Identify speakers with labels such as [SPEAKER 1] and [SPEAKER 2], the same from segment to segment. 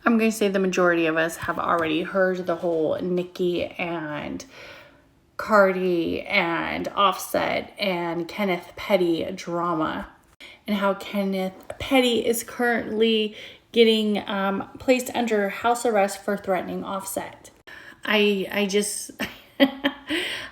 [SPEAKER 1] I'm going to say the majority of us have already heard the whole Nicki and Cardi and Offset and Kenneth Petty drama, and how Kenneth Petty is currently getting placed under house arrest for threatening Offset. I just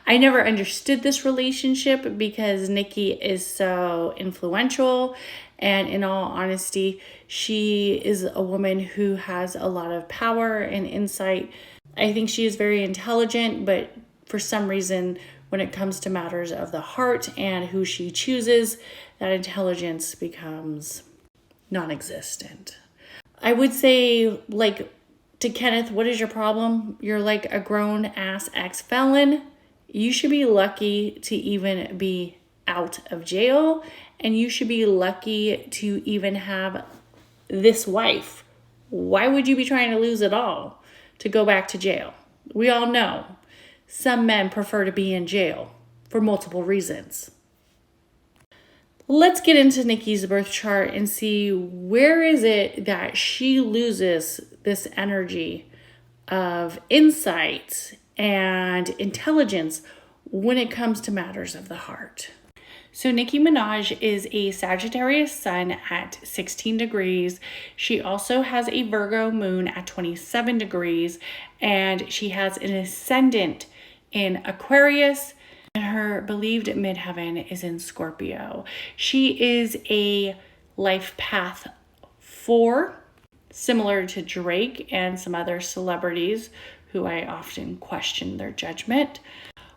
[SPEAKER 1] I never understood this relationship because Nicki is so influential, and in all honesty, she is a woman who has a lot of power and insight. I think she is very intelligent, but for some reason, when it comes to matters of the heart and who she chooses, that intelligence becomes non-existent. I would say, like, to Kenneth, what is your problem? You're like a grown ass ex-felon. You should be lucky to even be out of jail, and you should be lucky to even have this wife. Why would you be trying to lose it all to go back to jail? We all know some men prefer to be in jail for multiple reasons. Let's get into Nicki's birth chart and see where is it that she loses this energy of insight and intelligence when it comes to matters of the heart. So Nicki Minaj is a Sagittarius sun at 16 degrees. She also has a Virgo moon at 27 degrees, and she has an ascendant in Aquarius, and her believed midheaven is in Scorpio. She is a life path 4, similar to Drake and some other celebrities who I often question their judgment.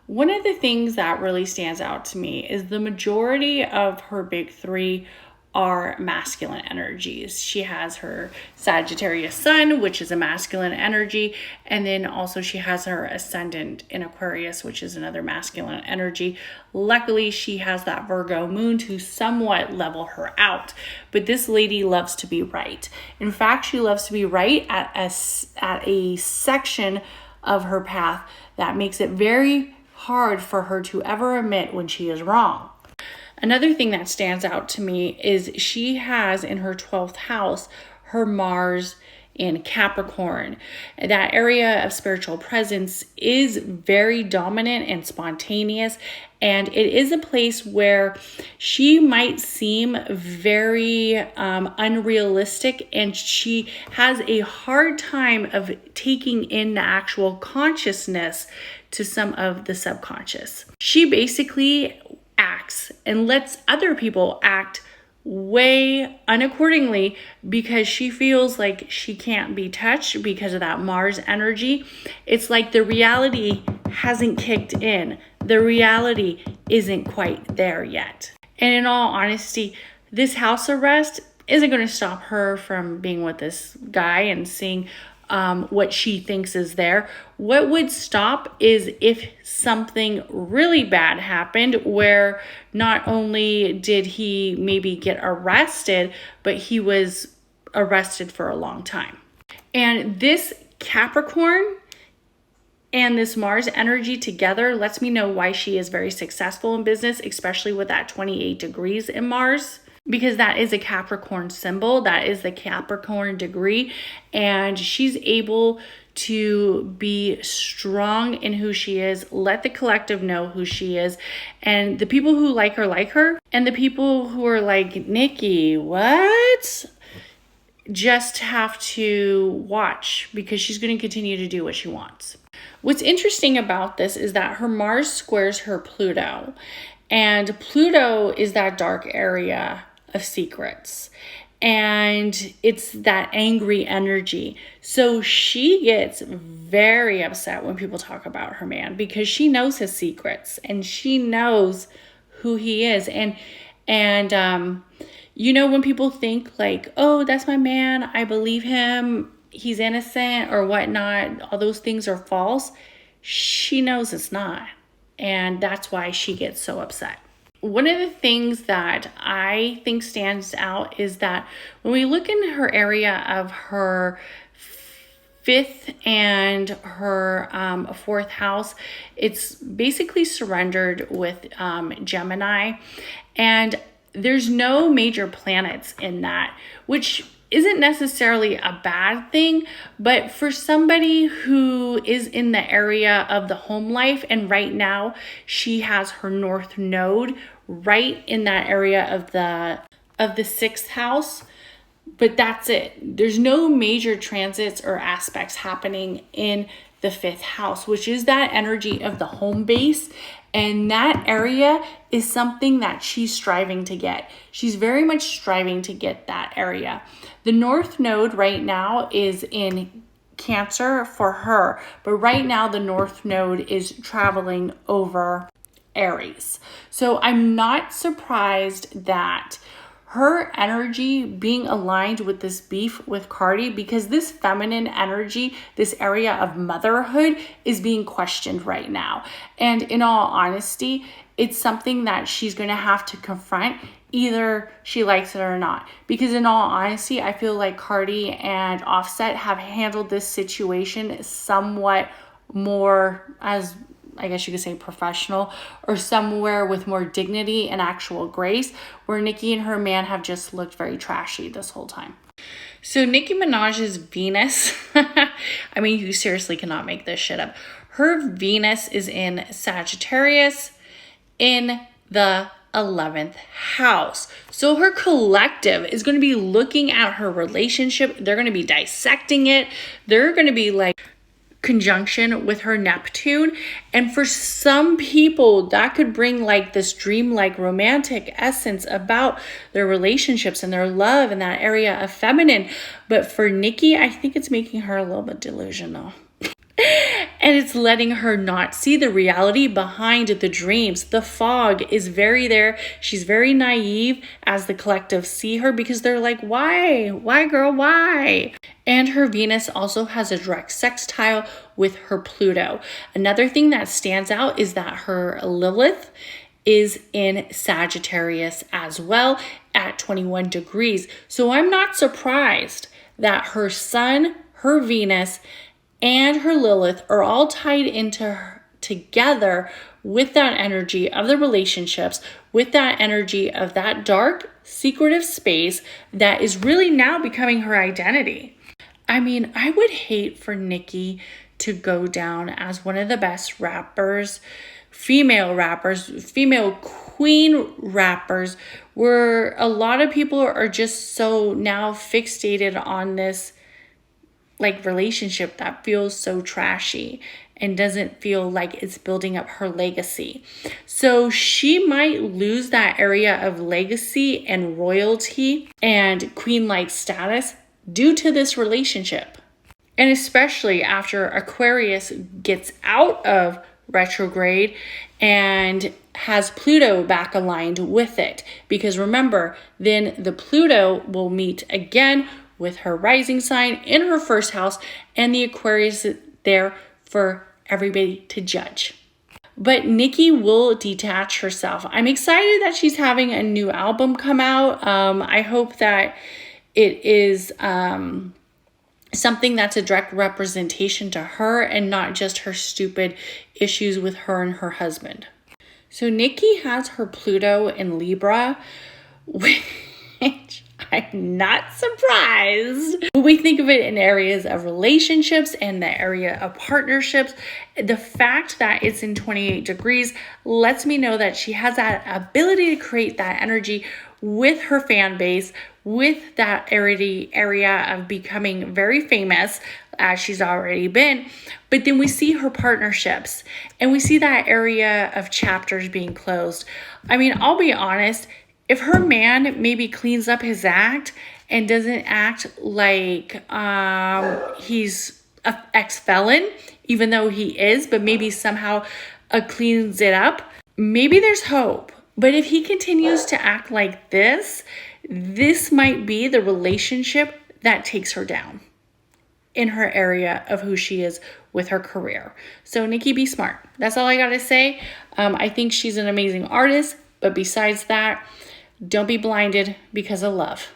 [SPEAKER 1] One of the things that really stands out to me is the majority of her big 3 are masculine energies. She has her Sagittarius sun, which is a masculine energy, and then also she has her ascendant in Aquarius, which is another masculine energy. Luckily, she has that Virgo moon to somewhat level her out, but this lady loves to be right. In fact, she loves to be right at a section of her path that makes it very hard for her to ever admit when she is wrong. Another thing that stands out to me is she has in her 12th house her Mars in Capricorn. That area of spiritual presence is very dominant and spontaneous, and it is a place where she might seem very unrealistic, and she has a hard time of taking in the actual consciousness to some of the subconscious. She basically acts and lets other people act way unaccordingly because she feels like she can't be touched because of that Mars energy. It's like the reality hasn't kicked in. The reality isn't quite there yet. And in all honesty, this house arrest isn't going to stop her from being with this guy and seeing what she thinks is there. What would stop is if something really bad happened where not only did he maybe get arrested, but he was arrested for a long time. And this Capricorn and this Mars energy together lets me know why she is very successful in business, especially with that 28 degrees in Mars. Because that is a Capricorn symbol, that is the Capricorn degree, and she's able to be strong in who she is, let the collective know who she is, and the people who like her, and the people who are like, Nicki, what? Just have to watch because she's going to continue to do what she wants. What's interesting about this is that her Mars squares her Pluto, and Pluto is that dark area of secrets, and it's that angry energy. So she gets very upset when people talk about her man because she knows his secrets and she knows who he is. And you know, when people think like, oh, that's my man, I believe him, he's innocent or whatnot, all those things are false. She knows it's not, and that's why she gets so upset. One of the things that I think stands out is that when we look in her area of her 5th and her 4th house, it's basically surrendered with Gemini, and there's no major planets in that, which isn't necessarily a bad thing, but for somebody who is in the area of the home life, and right now she has her north node right in that area of the sixth house, but that's it. There's no major transits or aspects happening in the fifth house, which is that energy of the home base. And that area is something that she's striving to get. She's very much striving to get that area. The north node right now is in Cancer for her, but right now the north node is traveling over Aries. So I'm not surprised that her energy being aligned with this beef with Cardi, because this feminine energy, this area of motherhood is being questioned right now. And in all honesty, it's something that she's going to have to confront, either she likes it or not. Because in all honesty, I feel like Cardi and Offset have handled this situation somewhat more, as I guess you could say, professional, or somewhere with more dignity and actual grace, where Nicki and her man have just looked very trashy this whole time. So Nicki Minaj's Venus, I mean, you seriously cannot make this shit up. Her Venus is in Sagittarius in the 11th house. So her collective is going to be looking at her relationship. They're going to be dissecting it. They're going to be like conjunction with her Neptune, and for some people that could bring like this dreamlike romantic essence about their relationships and their love in that area of feminine. But for Nicki, I think it's making her a little bit delusional. And it's letting her not see the reality behind the dreams. The fog is very there. She's very naive as the collective see her, because they're like, why? Why, girl? Why? And her Venus also has a direct sextile with her Pluto. Another thing that stands out is that her Lilith is in Sagittarius as well at 21 degrees. So I'm not surprised that her Sun, her Venus, and her Lilith are all tied into her together with that energy of the relationships, with that energy of that dark, secretive space that is really now becoming her identity. I mean, I would hate for Nicki to go down as one of the best rappers, female queen rappers, where a lot of people are just so now fixated on this like relationship that feels so trashy and doesn't feel like it's building up her legacy. So she might lose that area of legacy and royalty and queen-like status due to this relationship. And especially after Aquarius gets out of retrograde and has Pluto back aligned with it. Because remember, then the Pluto will meet again with her rising sign in her first house, and the Aquarius is there for everybody to judge. But Nicki will detach herself. I'm excited that she's having a new album come out. I hope that it is something that's a direct representation to her and not just her stupid issues with her and her husband. So Nicki has her Pluto in Libra, which I'm not surprised. When we think of it in areas of relationships and the area of partnerships, the fact that it's in 28 degrees lets me know that she has that ability to create that energy with her fan base, with that area of becoming very famous, as she's already been. But then we see her partnerships and we see that area of chapters being closed. I mean, I'll be honest, if her man maybe cleans up his act and doesn't act like he's an ex-felon, even though he is, but maybe somehow cleans it up, maybe there's hope. But if he continues to act like this might be the relationship that takes her down in her area of who she is with her career. So Nicki, be smart. That's all I got to say. I think she's an amazing artist, but besides that, don't be blinded because of love.